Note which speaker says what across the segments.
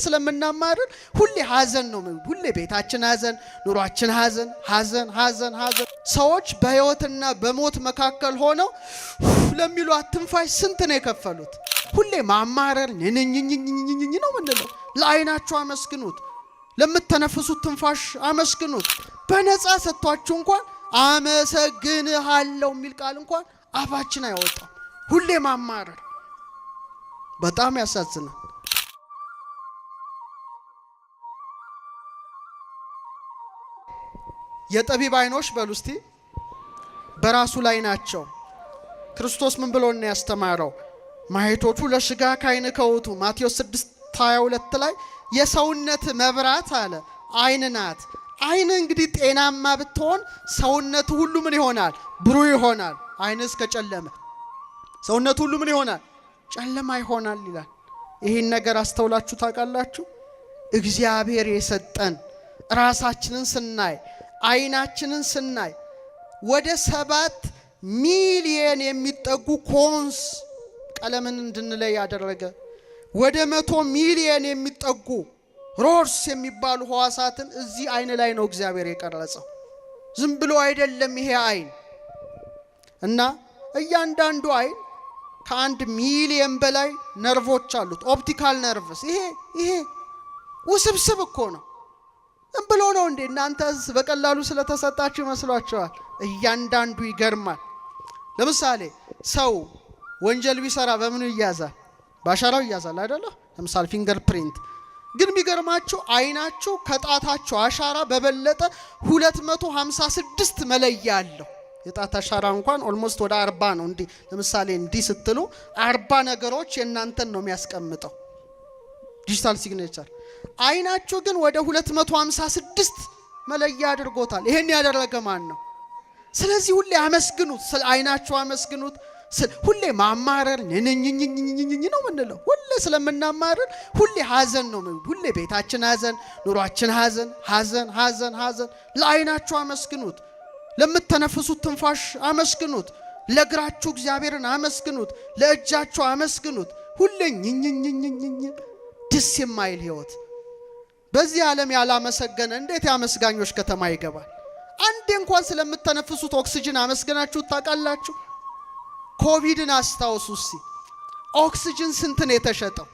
Speaker 1: ስለምናማርር ሁሌ ሐዘን ነው። ሁሌ ቤታችን ሐዘን፣ ኑሯችን ሐዘን ሐዘን ሐዘን ሐዘን። ሰዎች በህይወትና በሞት መካከል ሆነው ለሚሏት ትንፋሽ ስንት ነው የከፈሉት? ሁሌ ማማረር ንንኝኝኝኝ ነው ምንለው። ለአይናችሁ አመስግኑት፣ ለምትተነፍሱት ትንፋሽ አመስግኑት። በነፃ ሰጥቷችሁ እንኳን አመሰግንሃለሁ የሚል ቃል እንኳን አፋችን አይወጣም። ሁሌ ማማረር በጣም ያሳዝናል። የጠቢብ አይኖች በሉ እስቲ በራሱ ላይ ናቸው። ክርስቶስ ምን ብሎ ነው ያስተማረው? ማየቶቹ ለስጋ ካይን ከውቱ ማቴዎስ 6:22 ላይ የሰውነት መብራት አለ አይን ናት። አይን እንግዲህ ጤናማ ብትሆን ሰውነት ሁሉ ምን ይሆናል? ብሩህ ይሆናል። አይን እስከጨለመ ሰውነት ሁሉ ምን ይሆናል? ጨለማ ይሆናል ይላል። ይሄን ነገር አስተውላችሁ ታውቃላችሁ? እግዚአብሔር የሰጠን ራሳችንን ስናይ አይናችንን ስናይ ወደ 7 ሚሊዮን የሚጠጉ ኮንስ ቀለምን እንድንለይ ያደረገ ወደ 100 ሚሊዮን የሚጠጉ ሮርስ የሚባሉ ህዋሳትን እዚህ አይን ላይ ነው እግዚአብሔር የቀረጸው። ዝም ብሎ አይደለም ይሄ አይን። እና እያንዳንዱ አይን ከ1 ሚሊዮን በላይ ነርቮች አሉት፣ ኦፕቲካል ነርቭስ። ይሄ ውስብስብ እኮ ነው። ዝም ብሎ ነው እንዴ? እናንተስ በቀላሉ ስለተሰጣችሁ ይመስሏችኋል? እያንዳንዱ ይገርማል። ለምሳሌ ሰው ወንጀል ቢሰራ በምኑ ይያዛል? ባሻራው ይያዛል አይደለ? ለምሳሌ ፊንገር ፕሪንት። ግን የሚገርማችሁ አይናችሁ ከጣታችሁ አሻራ በበለጠ 256 መለያ አለው። የጣት አሻራ እንኳን ኦልሞስት ወደ 40 ነው። እንዲ ለምሳሌ እንዲ ስትሉ 40 ነገሮች የናንተን ነው የሚያስቀምጠው ዲጂታል ሲግኔቸር። አይናችሁ ግን ወደ 256 መለያ አድርጎታል። ይሄን ያደረገ ማን ነው? ስለዚህ ሁሌ አመስግኑት፣ ስለ አይናችሁ አመስግኑት። ሁሌ ማማረር ንንኝኝኝኝ ነው ምንለው። ሁሌ ስለምናማረር ሁሌ ሐዘን ነው። ሁሌ ቤታችን ሐዘን፣ ኑሯችን ሐዘን ሐዘን ሐዘን ሐዘን። ለአይናችሁ አመስግኑት፣ ለምትተነፍሱት ትንፋሽ አመስግኑት፣ ለእግራችሁ እግዚአብሔርን አመስግኑት፣ ለእጃችሁ አመስግኑት። ሁሌ ኝኝኝኝኝ ደስ የማይል ህይወት በዚህ ዓለም ያላመሰገነ እንዴት ያመስጋኞች ከተማ ይገባል? አንዴ እንኳን ስለምትተነፍሱት ኦክሲጅን አመስገናችሁ ታውቃላችሁ? ኮቪድን አስታውሱ እስቲ። ኦክሲጅን ስንት ነው የተሸጠው?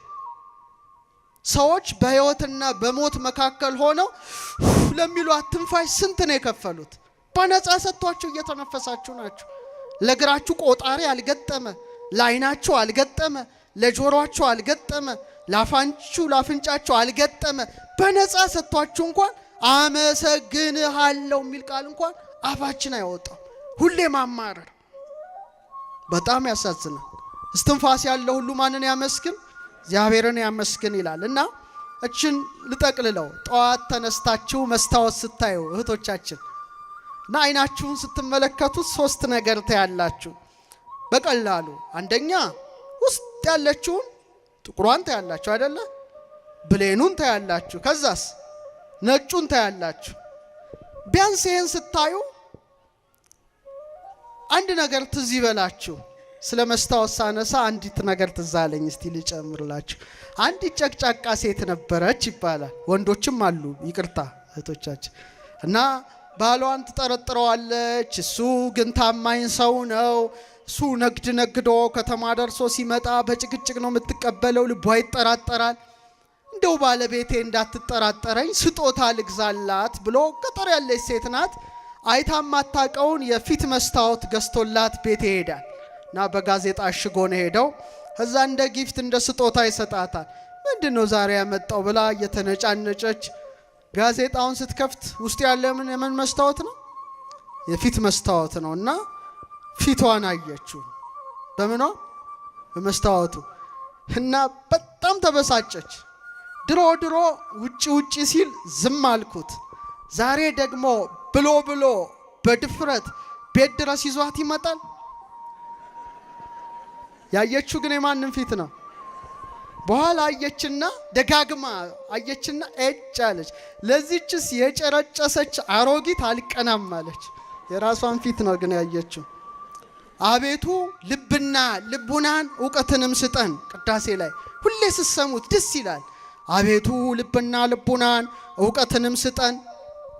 Speaker 1: ሰዎች በህይወትና በሞት መካከል ሆነው ለሚሏት ትንፋሽ ስንት ነው የከፈሉት? በነፃ ሰጥቷችሁ እየተነፈሳችሁ ናችሁ። ለእግራችሁ ቆጣሪ አልገጠመ፣ ለአይናችሁ አልገጠመ፣ ለጆሮአችሁ አልገጠመ፣ ለአፍንጫችሁ አልገጠመ። በነፃ ሰጥቷችሁ እንኳን አመሰግንሃለሁ የሚል ቃል እንኳን አፋችን አይወጣም። ሁሌ ማማረር በጣም ያሳዝናል። እስትንፋስ ያለው ሁሉ ማንን ያመስግን? እግዚአብሔርን ያመስግን ይላል። እና እችን ልጠቅልለው። ጠዋት ተነስታችሁ መስታወት ስታዩ እህቶቻችን እና አይናችሁን ስትመለከቱት 3 ነገር ታያላችሁ በቀላሉ። አንደኛ ውስጥ ያለችውን ጥቁሯን ታያላችሁ አይደለ? ብሌኑን ታያላችሁ። ከዛስ ነጩን ታያላችሁ። ቢያንስ ይሄን ስታዩ አንድ ነገር ትዝ ይበላችሁ። ስለ መስታወት ሳነሳ አንዲት ነገር ትዝ አለኝ። እስቲ ልጨምርላችሁ። አንዲት ጨቅጫቃ ሴት ነበረች ይባላል። ወንዶችም አሉ፣ ይቅርታ እህቶቻችን። እና ባሏን ትጠረጥረዋለች። እሱ ግን ታማኝ ሰው ነው። እሱ ነግዶ ከተማ ደርሶ ሲመጣ በጭቅጭቅ ነው የምትቀበለው። ልቧ ይጠራጠራል። እንደው ባለቤቴ እንዳትጠራጠረኝ ስጦታ ልግዛላት ብሎ ገጠር ያለች ሴት ናት። አይታ ማታቀውን የፊት መስታወት ገዝቶላት ቤት ይሄዳል። እና በጋዜጣ አሽጎ ነው ሄደው ከዛ እንደ ጊፍት እንደ ስጦታ ይሰጣታል። ምንድነው ዛሬ ያመጣው ብላ እየተነጫነጨች ጋዜጣውን ስትከፍት ውስጥ ያለ ምን መስታወት ነው? የፊት መስታወት ነው። እና ፊቷን አየችው። በምኗ? በመስታወቱ። እና በጣም ተበሳጨች። ድሮ ውጪ ሲል ዝም አልኩት፣ ዛሬ ደግሞ ብሎ በድፍረት ቤት ድረስ ይዟት ይመጣል። ያየችው ግን የማንን ፊት ነው? በኋላ አየችና ደጋግማ አየችና እጫለች። ለዚህችስ የጨረጨሰች አሮጊት አልቀናም አለች። የራሷን ፊት ነው ግን ያየችው። አቤቱ ልቡናን ዕውቀትንም ስጠን። ቅዳሴ ላይ ሁሌ ስሰሙት ደስ ይላል። አቤቱ ልብና ልቡናን ዕውቀትንም ስጠን።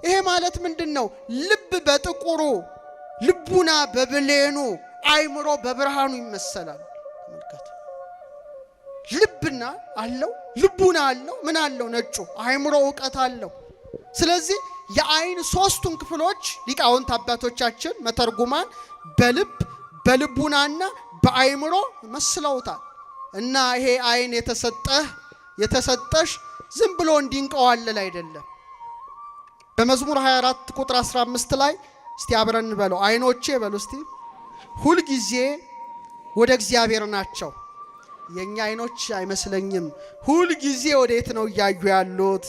Speaker 1: ይሄ ማለት ምንድነው? ልብ በጥቁሩ ልቡና በብሌኑ አይምሮ በብርሃኑ ይመሰላል። ተመልከቱ። ልብና አለው ልቡና አለው ምን አለው? ነጩ አይምሮ ዕውቀት አለው። ስለዚህ የአይን ሶስቱን ክፍሎች ሊቃውንት አባቶቻችን መተርጉማን በልብ በልቡናና በአይምሮ መስለውታል። እና ይሄ አይን የተሰጠሽ ዝም ብሎ እንዲንቀዋለል አይደለም። በመዝሙር 24 ቁጥር 15 ላይ እስቲ አብረን እንበለው። አይኖቼ በሉ እስቲ ሁል ጊዜ ወደ እግዚአብሔር ናቸው። የኛ አይኖች አይመስለኝም ሁል ጊዜ ወዴት ነው እያዩ ያሉት?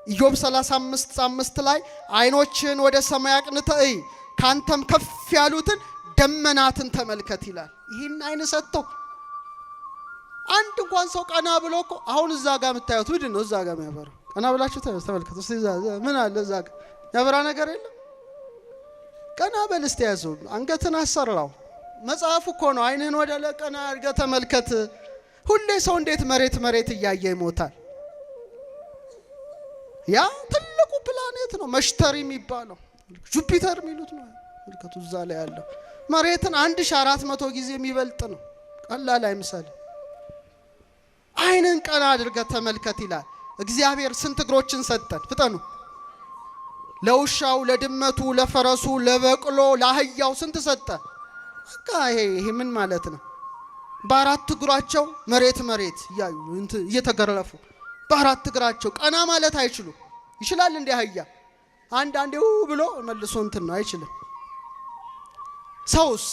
Speaker 1: ኢዮብ 35:5 ላይ አይኖችን ወደ ሰማይ አቅንተህ እይ፣ ካንተም ከፍ ያሉትን ደመናትን ተመልከት ይላል። ይህን አይን ሰጥቶ አንድ እንኳን ሰው ቀና ብሎ እኮ አሁን እዛ ጋር የምታዩት ምንድን ነው? እዛ ጋር የሚያበራው ቀና ብላችሁ ተመልከቱ። ምን አለ እዛ ጋር ያበራ ነገር የለም? ቀና በል እስቲ ያዘው፣ አንገትን አሰራው። መጽሐፉ እኮ ነው አይንህን ወደ ለቀና አድርገህ ተመልከት። ሁሌ ሰው እንዴት መሬት እያየ ይሞታል? ያ ትልቁ ፕላኔት ነው መሽተሪ የሚባለው ጁፒተር የሚሉት ነው። መልከቱ እዛ ላይ ያለው መሬትን 1400 ጊዜ የሚበልጥ ነው። ቀላል አይምሰል። አይንን ቀና አድርገህ ተመልከት ይላል እግዚአብሔር። ስንት እግሮችን ሰጠን? ፍጠኑ። ለውሻው፣ ለድመቱ፣ ለፈረሱ፣ ለበቅሎ፣ ለአህያው ስንት ሰጠ? በቃ ይሄ ምን ማለት ነው? በአራት እግራቸው መሬት እያዩ እየተገረፉ በአራት እግራቸው ቀና ማለት አይችሉ። ይችላል እንደ አህያ አንዳንዴው ብሎ መልሶ እንትን ነው አይችልም። ሰውስ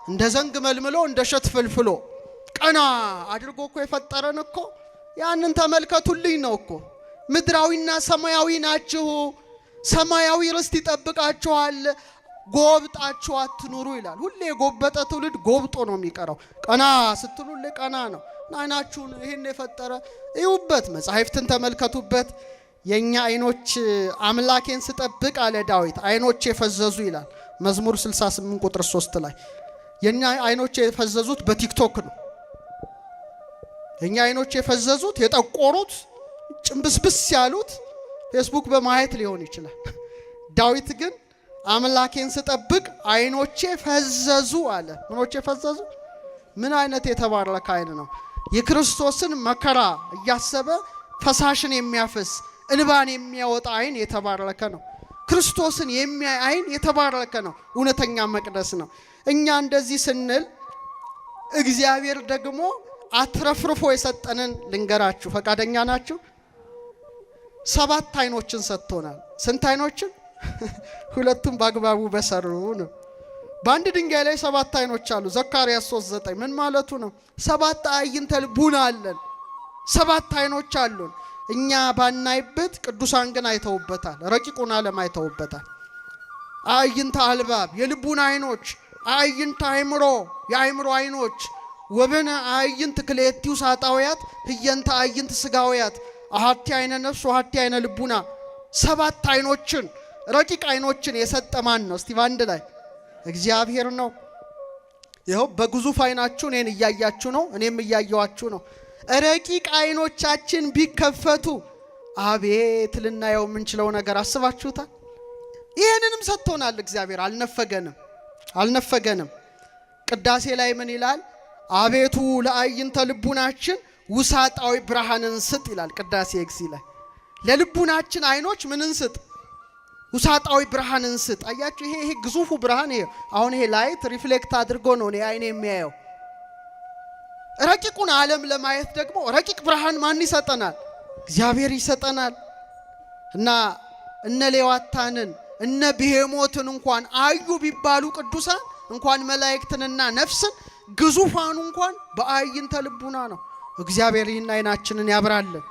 Speaker 1: እንደ ዘንግ መልምሎ እንደ ሸት ፍልፍሎ ቀና አድርጎ እኮ የፈጠረን እኮ ያንን ተመልከቱልኝ ነው እኮ። ምድራዊና ሰማያዊ ናችሁ፣ ሰማያዊ ርስት ይጠብቃችኋል፣ ጎብጣችሁ አትኑሩ ይላል። ሁሌ የጎበጠ ትውልድ ጎብጦ ነው የሚቀረው። ቀና ስትሉል ቀና ነው። አይናችሁን ይሄን የፈጠረ እዩበት፣ መጻሕፍትን ተመልከቱበት። የኛ አይኖች አምላኬን ስጠብቅ አለ ዳዊት አይኖች የፈዘዙ ይላል መዝሙር 68 ቁጥር 3 ላይ። የኛ አይኖች የፈዘዙት በቲክቶክ ነው። የኛ አይኖች የፈዘዙት የጠቆሩት ጭምብስብስ ያሉት ፌስቡክ በማየት ሊሆን ይችላል። ዳዊት ግን አምላኬን ስጠብቅ አይኖቼ ፈዘዙ አለ። ምኖቼ ፈዘዙ? ምን አይነት የተባረከ አይን ነው! የክርስቶስን መከራ እያሰበ ፈሳሽን የሚያፈስ እንባን የሚያወጣ አይን የተባረከ ነው። ክርስቶስን የሚያይ አይን የተባረከ ነው። እውነተኛ መቅደስ ነው። እኛ እንደዚህ ስንል እግዚአብሔር ደግሞ አትረፍርፎ የሰጠንን ልንገራችሁ። ፈቃደኛ ናችሁ? 7 አይኖችን ሰጥቶናል። ስንት አይኖችን? ሁለቱም በአግባቡ በሰሩ ነው። በአንድ ድንጋይ ላይ 7 አይኖች አሉ። ዘካርያስ 3:9 ምን ማለቱ ነው? 7 አዕይንተ ልቡና አለን። 7 አይኖች አሉን። እኛ ባናይበት ቅዱሳን ግን አይተውበታል። ረቂቁን ዓለም አይተውበታል። አዕይንተ አልባብ የልቡና አይኖች፣ አዕይንተ አእምሮ የአእምሮ አይኖች፣ ወበነ አዕይንት ክልኤቲው ሳጣውያት ህየንተ አዕይንት ስጋውያት አሐቲ አይነ ነፍስ ወሐቲ አይነ ልቡና። 7 አይኖችን ረቂቅ አይኖችን የሰጠ ማን ነው? እስቲ ባንድ ላይ እግዚአብሔር ነው። ይኸው በግዙፍ አይናችሁ እኔን እያያችሁ ነው፣ እኔም እያየዋችሁ ነው። ረቂቅ አይኖቻችን ቢከፈቱ አቤት ልናየው የምንችለው ነገር አስባችሁታል? ይህንንም ሰጥቶናል እግዚአብሔር። አልነፈገንም። ቅዳሴ ላይ ምን ይላል? አቤቱ ለአዕይንተ ልቡናችን ውሳጣዊ ብርሃንን ስጥ ይላል ቅዳሴ እግዚ ላይ። ለልቡናችን አይኖች ምንን ስጥ? ውሳጣዊ ብርሃንን ስጥ። አያችሁ፣ ይሄ ግዙፉ ብርሃን ይሄ አሁን ይሄ ላይት ሪፍሌክት አድርጎ ነው አይኔ የሚያየው። ረቂቁን ዓለም ለማየት ደግሞ ረቂቅ ብርሃን ማን ይሰጠናል? እግዚአብሔር ይሰጠናል። እና እነ ሌዋታንን እነ ብሄሞትን እንኳን አዩ ቢባሉ ቅዱሳን እንኳን መላእክትንና ነፍስን ግዙፋኑ እንኳን በአዕይንተ ልቡና ነው። እግዚአብሔር ይህን አይናችንን ያብራልን።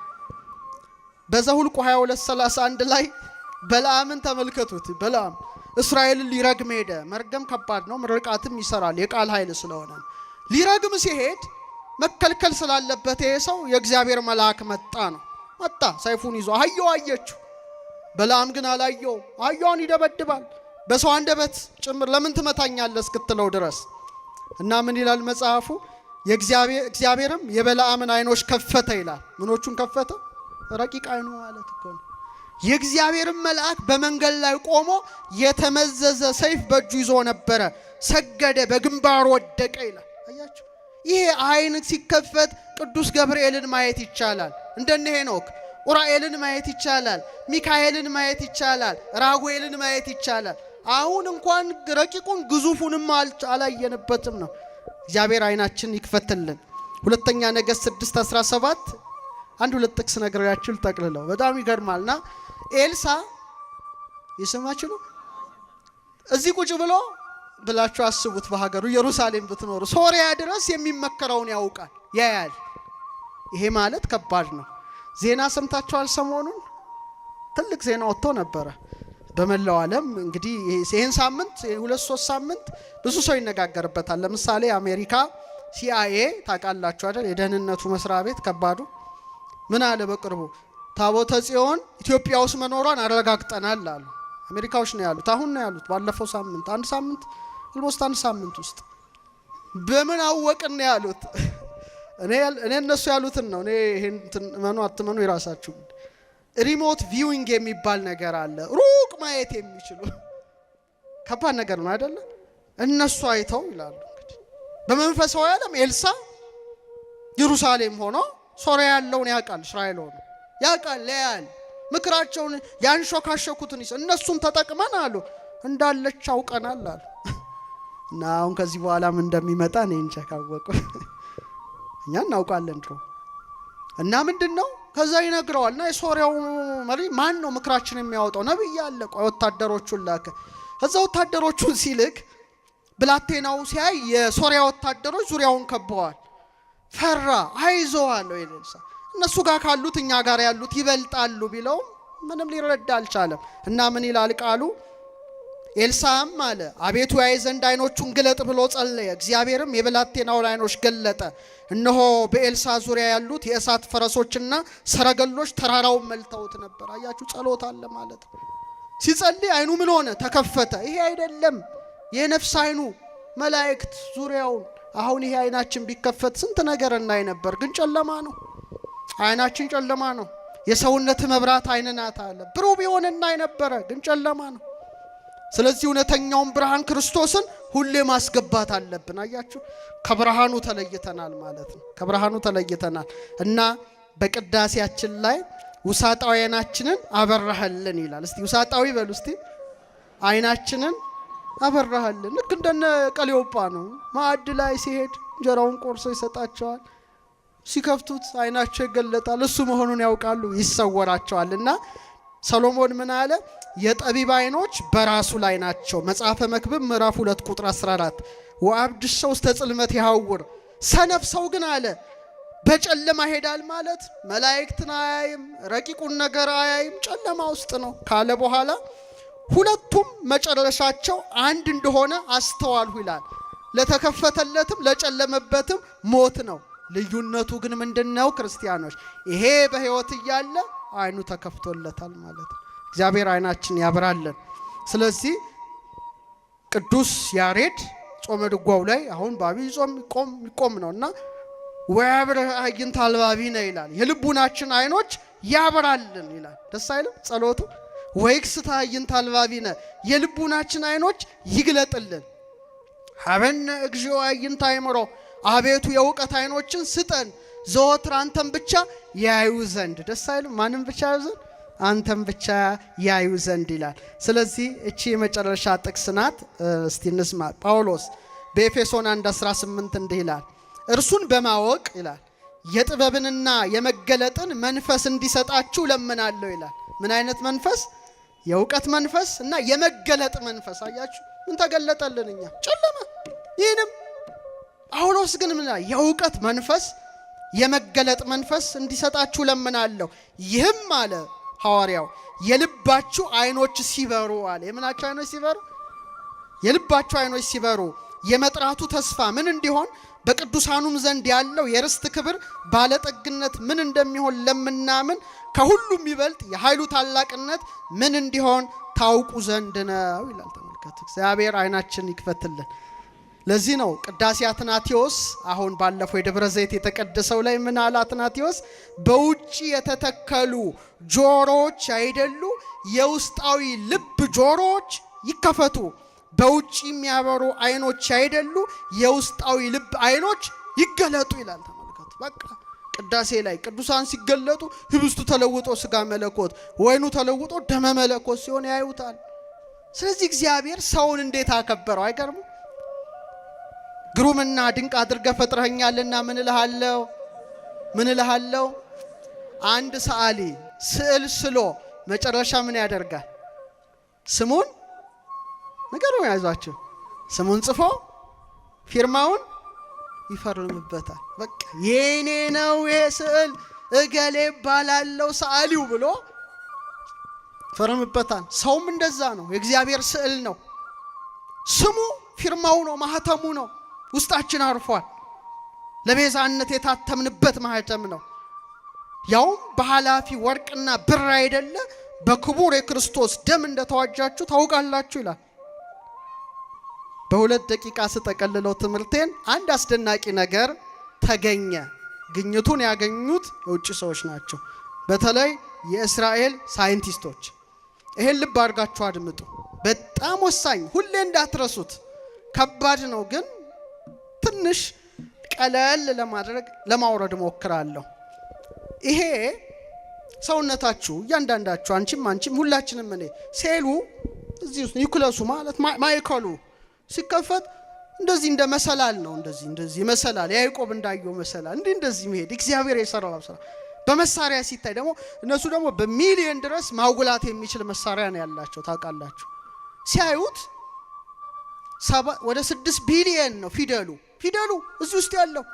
Speaker 1: በዘኍልቍ 22:31 ላይ በለዓምን ተመልከቱት። በለዓም እስራኤልን ሊረግም ሄደ። መርገም ከባድ ነው፣ ምርቃትም ይሰራል የቃል ኃይል ስለሆነ። ሊረግም ሲሄድ መከልከል ስላለበት ይሄ ሰው የእግዚአብሔር መልአክ መጣ ሰይፉን ይዞ። አህያው አየችው። በለዓም ግን አላየው። አህያውን ይደበድባል በሰው አንደበት ጭምር። ለምን ትመታኛለህ እስክትለው ድረስ። እና ምን ይላል መጽሐፉ? እግዚአብሔርም የበለዓምን አይኖች ከፈተ ይላል። ምኖቹን ከፈተ? ረቂቅ አይኑ ማለት እኮ ነው። የእግዚአብሔርም መልአክ በመንገድ ላይ ቆሞ የተመዘዘ ሰይፍ በእጁ ይዞ ነበረ። ሰገደ፣ በግንባሩ ወደቀ ይላል። አያችሁ፣ ይሄ አይን ሲከፈት ቅዱስ ገብርኤልን ማየት ይቻላል። እንደነ ሄኖክ ኡራኤልን ማየት ይቻላል። ሚካኤልን ማየት ይቻላል። ራጉኤልን ማየት ይቻላል። አሁን እንኳን ረቂቁን ግዙፉንም አላየንበትም ነው። እግዚአብሔር አይናችን ይክፈትልን። ሁለተኛ ነገሥት 6:17 አንድ ሁለት ጥቅስ ነግሬያችሁ ልጠቅልለው። በጣም ይገርማልና ኤልሳ የሰማችሁ ነው። እዚህ ቁጭ ብሎ ብላችሁ አስቡት፣ በሀገሩ ኢየሩሳሌም ብትኖሩ ሶሪያ ድረስ የሚመከረውን ያውቃል፣ ያያል። ይሄ ማለት ከባድ ነው። ዜና ሰምታችኋል? ሰሞኑን ትልቅ ዜና ወጥቶ ነበረ በመላው ዓለም። እንግዲህ ይሄን ሳምንት 2-3 ሳምንት ብዙ ሰው ይነጋገርበታል። ለምሳሌ አሜሪካ ሲአይኤ ታውቃላችሁ አይደል? የደህንነቱ መስሪያ ቤት ከባዱ ምን አለ በቅርቡ ታቦተ ጽዮን ኢትዮጵያ ውስጥ መኖሯን አረጋግጠናል አሉ። አሜሪካዎች ነው ያሉት። አሁን ነው ያሉት። ባለፈው ሳምንት አንድ ሳምንት ውስጥ በምን አወቅን ነው ያሉት። እኔ እነሱ ያሉትን ነው። እኔ ይሄን መኑ አትመኑ የራሳችሁ። ሪሞት ቪዊንግ የሚባል ነገር አለ። ሩቅ ማየት የሚችሉ ከባድ ነገር ነው አይደለ? እነሱ አይተው ይላሉ። እንግዲህ በመንፈሳዊ ዓለም ኤልሳ ኢየሩሳሌም ሆኖ ሶሪያ ያለውን ያውቃል። እስራኤል ሆኖ ያውቃል፣ ያያል። ምክራቸውን ያንሾካሾኩትን እነሱን ተጠቅመን አሉ እንዳለች አውቀናል አሉ። እና አሁን ከዚህ በኋላ ምን እንደሚመጣ እኔ እንጃ። ካወቁ እኛ እናውቃለን ድሮ። እና ምንድነው ከዛ ይነግረዋል። እና የሶሪያው መሪ ማን ነው ምክራችን የሚያወጣው? ነብይ አለ። ቆይ ወታደሮቹን ላከ። እዛ ወታደሮቹን ሲልክ ብላቴናው ሲያይ የሶሪያ ወታደሮች ዙሪያውን ከበዋል። ፈራ። አይዞዋለሁ ኤልሳ እነሱ ጋር ካሉት እኛ ጋር ያሉት ይበልጣሉ ቢለው ምንም ሊረዳ አልቻለም። እና ምን ይላል ቃሉ? ኤልሳም አለ አቤቱ ያይ ዘንድ አይኖቹን ግለጥ ብሎ ጸለየ። እግዚአብሔርም የብላቴናውን አይኖች ገለጠ። እነሆ በኤልሳ ዙሪያ ያሉት የእሳት ፈረሶችና ሰረገሎች ተራራውን መልተውት ነበር። አያችሁ፣ ጸሎት አለ ማለት ነው። ሲጸልይ አይኑ ምን ሆነ? ተከፈተ። ይሄ አይደለም የነፍስ አይኑ መላእክት ዙሪያውን። አሁን ይሄ አይናችን ቢከፈት ስንት ነገር እናይ ነበር፣ ግን ጨለማ ነው። አይናችን ጨለማ ነው። የሰውነት መብራት አይን ናት አለ። ብሩህ ቢሆን እናይ ነበረ፣ ግን ጨለማ ነው። ስለዚህ እውነተኛውን ብርሃን ክርስቶስን ሁሌ ማስገባት አለብን። አያችሁ፣ ከብርሃኑ ተለይተናል ማለት ነው። ከብርሃኑ ተለይተናል እና በቅዳሴያችን ላይ ውሳጣዊ አይናችንን አበራህልን ይላል። እስቲ ውሳጣዊ በሉ እስቲ። አይናችንን አበራህልን። ልክ እንደነ ቀሌዮጳ ነው። ማዕድ ላይ ሲሄድ እንጀራውን ቆርሶ ይሰጣቸዋል። ሲከፍቱት አይናቸው ይገለጣል። እሱ መሆኑን ያውቃሉ፣ ይሰወራቸዋል። እና ሰሎሞን ምን አለ? የጠቢብ አይኖች በራሱ ላይ ናቸው። መጽሐፈ መክብብ ምዕራፍ 2 ቁጥር 14 ወአብድሰ ውስተ ጽልመት ይሐውር። ሰነፍ ሰው ግን አለ በጨለማ ሄዳል ማለት መላእክትን አያይም፣ ረቂቁን ነገር አያይም፣ ጨለማ ውስጥ ነው ካለ በኋላ ሁለቱም መጨረሻቸው አንድ እንደሆነ አስተዋልሁ ይላል። ለተከፈተለትም ለጨለመበትም ሞት ነው። ልዩነቱ ግን ምንድነው? ክርስቲያኖች ይሄ በሕይወት እያለ አይኑ ተከፍቶለታል ማለት ነው። እግዚአብሔር አይናችን ያብራልን። ስለዚህ ቅዱስ ያሬድ ጾመ ድጓው ላይ አሁን በዐቢይ ጾም ይቆም ነውና ወያብርህ አዕይንተ አልባቢነ ይላል። የልቡናችን አይኖች ያብራልን ይላል። ደስ አይልም ጸሎቱ? ወይክስት አዕይንተ አልባቢነ የልቡናችን አይኖች ይግለጥልን። ሀበነ እግዚኦ አዕይንተ አእምሮ አቤቱ የእውቀት አይኖችን ስጠን ዘወትር አንተን ብቻ ያዩ ዘንድ። ደስ አይልም? ማንም ብቻ ያዩ ዘንድ? አንተን ብቻ ያዩ ዘንድ ይላል። ስለዚህ እቺ የመጨረሻ ጥቅስ ናት። እስቲ እንስማ። ጳውሎስ በኤፌሶን 1:18 እንዲህ ይላል፣ እርሱን በማወቅ ይላል የጥበብንና የመገለጥን መንፈስ እንዲሰጣችሁ ለምናለሁ ይላል። ምን አይነት መንፈስ? የእውቀት መንፈስ እና የመገለጥ መንፈስ። አያችሁ፣ ምን ተገለጠልን? እኛ ጨለማ። ይህንም ጳውሎስ ግን ምን ይላል? የእውቀት መንፈስ የመገለጥ መንፈስ እንዲሰጣችሁ ለምናለሁ። ይህም አለ ሐዋርያው የልባችሁ አይኖች ሲበሩ አለ። የምናችሁ አይኖች ሲበሩ? የልባችሁ አይኖች ሲበሩ የመጥራቱ ተስፋ ምን እንዲሆን በቅዱሳኑም ዘንድ ያለው የርስት ክብር ባለጠግነት ምን እንደሚሆን ለምናምን ከሁሉም ይበልጥ የኃይሉ ታላቅነት ምን እንዲሆን ታውቁ ዘንድ ነው ይላል። ተመልከቱ። እግዚአብሔር አይናችን ይክፈትልን። ለዚህ ነው ቅዳሴ አትናቴዎስ አሁን ባለፈው የደብረ ዘይት የተቀደሰው ላይ ምን አለ አትናቴዎስ? በውጪ የተተከሉ ጆሮዎች አይደሉ የውስጣዊ ልብ ጆሮዎች ይከፈቱ፣ በውጪ የሚያበሩ አይኖች አይደሉ የውስጣዊ ልብ አይኖች ይገለጡ ይላል። ተመልከቱ። በቃ ቅዳሴ ላይ ቅዱሳን ሲገለጡ ህብስቱ ተለውጦ ስጋ መለኮት፣ ወይኑ ተለውጦ ደመ መለኮት ሲሆን ያዩታል። ስለዚህ እግዚአብሔር ሰውን እንዴት አከበረው! አይገርም? ግሩምና ድንቅ አድርገህ ፈጥረኸኛልና ምን እልሃለሁ? አንድ ሰዓሊ ስዕል ስሎ መጨረሻ ምን ያደርጋል? ስሙን ነገሩ ያዟቸው፣ ስሙን ጽፎ ፊርማውን ይፈርምበታል። በቃ የኔ ነው ይሄ ስዕል እገሌ ባላለው ሰዓሊው ብሎ ፈርምበታል። ሰውም እንደዛ ነው። የእግዚአብሔር ስዕል ነው። ስሙ ፊርማው ነው፣ ማህተሙ ነው። ውስጣችን አርፏል። ለቤዛነት የታተምንበት ማህተም ነው። ያውም በኃላፊ ወርቅና ብር አይደለ በክቡር የክርስቶስ ደም እንደተዋጃችሁ ታውቃላችሁ ይላል። በሁለት ደቂቃ ስጠቀልለው ትምህርቴን አንድ አስደናቂ ነገር ተገኘ። ግኝቱን ያገኙት የውጭ ሰዎች ናቸው። በተለይ የእስራኤል ሳይንቲስቶች። ይሄን ልብ አድርጋችሁ አድምጡ። በጣም ወሳኝ፣ ሁሌ እንዳትረሱት። ከባድ ነው ግን ትንሽ ቀለል ለማድረግ ለማውረድ ሞክራለሁ። ይሄ ሰውነታችሁ እያንዳንዳችሁ አንቺም ሁላችንም እኔ ሴሉ እዚህ ውስጥ ኒውክለሱ ማለት ማይከሉ ሲከፈት እንደዚህ እንደ መሰላል ነው። እንደዚህ መሰላል ያዕቆብ እንዳየው መሰላል እንደዚህ መሄድ እግዚአብሔር የሰራው ስራ። በመሳሪያ ሲታይ ደግሞ እነሱ ደግሞ በሚሊዮን ድረስ ማጉላት የሚችል መሳሪያ ነው ያላቸው ታውቃላችሁ። ሲያዩት ወደ 6 ቢሊዮን ነው ፊደሉ እዚህ ውስጥ ያለው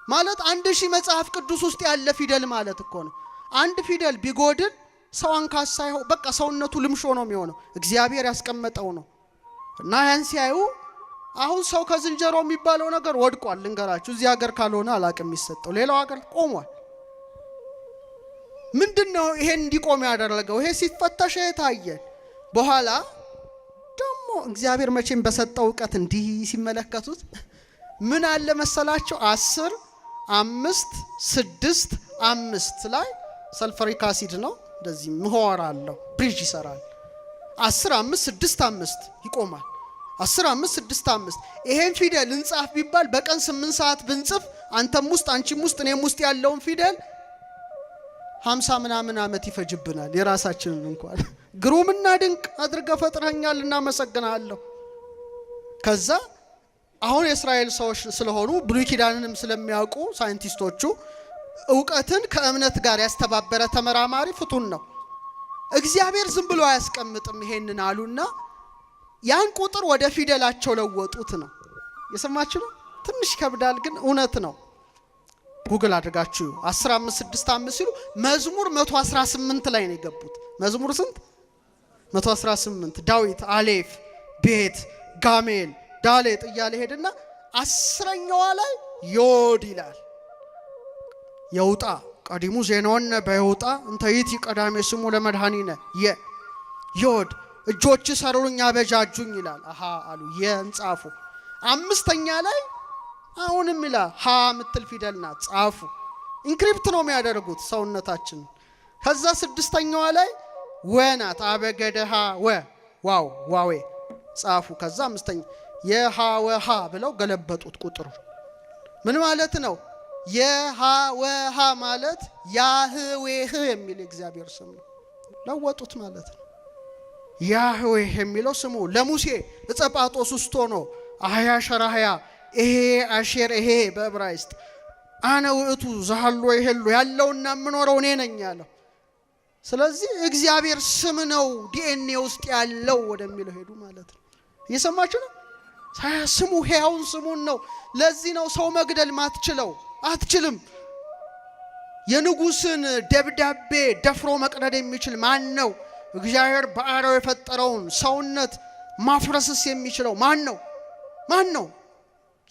Speaker 1: ማለት 1000 መጽሐፍ ቅዱስ ውስጥ ያለ ፊደል ማለት እኮ ነው። አንድ ፊደል ቢጎድል ሰው አንካሳ ይሆን በቃ ሰውነቱ ልምሾ ነው የሚሆነው። እግዚአብሔር ያስቀመጠው ነው። እና ያን ሲያዩ አሁን ሰው ከዝንጀሮ የሚባለው ነገር ወድቋል። ልንገራችሁ፣ እዚህ ሀገር ካልሆነ አላቅም የሚሰጠው ሌላው ሀገር ቆሟል። ምንድነው ይሄን እንዲቆም ያደረገው? ይሄ ሲፈተሽ ታየ። በኋላ ደግሞ እግዚአብሔር መቼም በሰጠው ዕውቀት እንዲህ ሲመለከቱት ምን አለ መሰላቸው? 10 5 6 5 ላይ ሰልፈሪክ አሲድ ነው እንደዚህ ምህዋር አለው ብሪጅ ይሰራል። 10 5 6 5 ይቆማል። 10 5 6 5 ይሄን ፊደል እንጻፍ ቢባል በቀን 8 ሰዓት ብንጽፍ አንተም ውስጥ አንቺም ውስጥ እኔም ውስጥ ያለውን ፊደል 50 ምናምን ዓመት ይፈጅብናል የራሳችንን እንኳን። ግሩምና ድንቅ አድርገህ ፈጥረኸኛል እናመሰግናለሁ። ከዛ አሁን የእስራኤል ሰዎች ስለሆኑ ብሉይ ኪዳንንም ስለሚያውቁ ሳይንቲስቶቹ ዕውቀትን ከእምነት ጋር ያስተባበረ ተመራማሪ ፍቱን ነው። እግዚአብሔር ዝም ብሎ አያስቀምጥም ይሄንን አሉና ያን ቁጥር ወደ ፊደላቸው ለወጡት ነው። የሰማችሁ ነው። ትንሽ ከብዳል ግን እውነት ነው። ጉግል አድርጋችሁ 10 5 6 5 ሲሉ መዝሙር 118 ላይ ነው የገቡት። መዝሙር ስንት? 118 ዳዊት አሌፍ ቤት ጋሜል ዳሌጥ እያለ ሄድና 10ኛዋ ላይ ዮድ ይላል። የውጣ ቀዲሙ ዜናውን በይውጣ እንተይቲ ቀዳሜ ስሙ ለመድኃኒነ ዮድ እጆች ሰሩኝ አበጃጁኝ ይላል። አሃ አሉ የንጻፉ 5ኛ ላይ አሁንም ይላል ሀ ምትል ፊደል ናት ጻፉ። ኢንክሪፕት ነው የሚያደርጉት ሰውነታችን። ከዛ 6ኛዋ ላይ ወናት አበገደሃ ዋው ዋዌ ጻፉ። ከዛ 5ኛ የሃ ወሃ ብለው ገለበጡት ቁጥሩ። ምን ማለት ነው? የሃ ወሃ ማለት ያህዌህ የሚል እግዚአብሔር ስም ነው። ለወጡት ማለት ነው። ያህዌህ የሚለው ስሙ ለሙሴ እጸጳጦስ ውስጥ ሆኖ አህያ ሸራህያ ይሄ አሼር ይሄ በዕብራይስጥ አነ ውእቱ ዘሃሎ ይሄሉ ያለውና የምኖረው እኔ ነኝ ያለው። ስለዚህ እግዚአብሔር ስም ነው ዲኤንኤ ውስጥ ያለው ወደሚለው ሄዱ ማለት ነው። እየሰማችሁ ነው? ስሙ ሕያውን ስሙን ነው። ለዚህ ነው ሰው መግደል ማትችለው አትችልም። የንጉስን ደብዳቤ ደፍሮ መቅደድ የሚችል ማን ነው? እግዚአብሔር በአርአያው የፈጠረውን ሰውነት ማፍረስስ የሚችለው ማን ነው?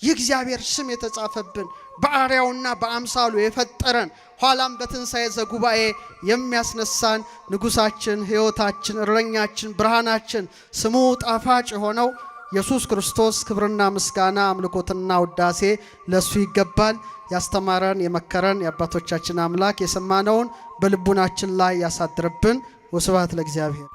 Speaker 1: የእግዚአብሔር ስም የተጻፈብን በአርአያውና በአምሳሉ የፈጠረን ኋላም በትንሣኤ ዘጉባኤ የሚያስነሳን ንጉሳችን፣ ሕይወታችን፣ እረኛችን፣ ብርሃናችን ስሙ ጣፋጭ የሆነው ኢየሱስ ክርስቶስ ክብርና ምስጋና አምልኮትና ውዳሴ ለሱ ይገባል። ያስተማረን የመከረን የአባቶቻችን አምላክ የሰማነውን በልቡናችን ላይ ያሳድርብን። ወስብሐት ለእግዚአብሔር።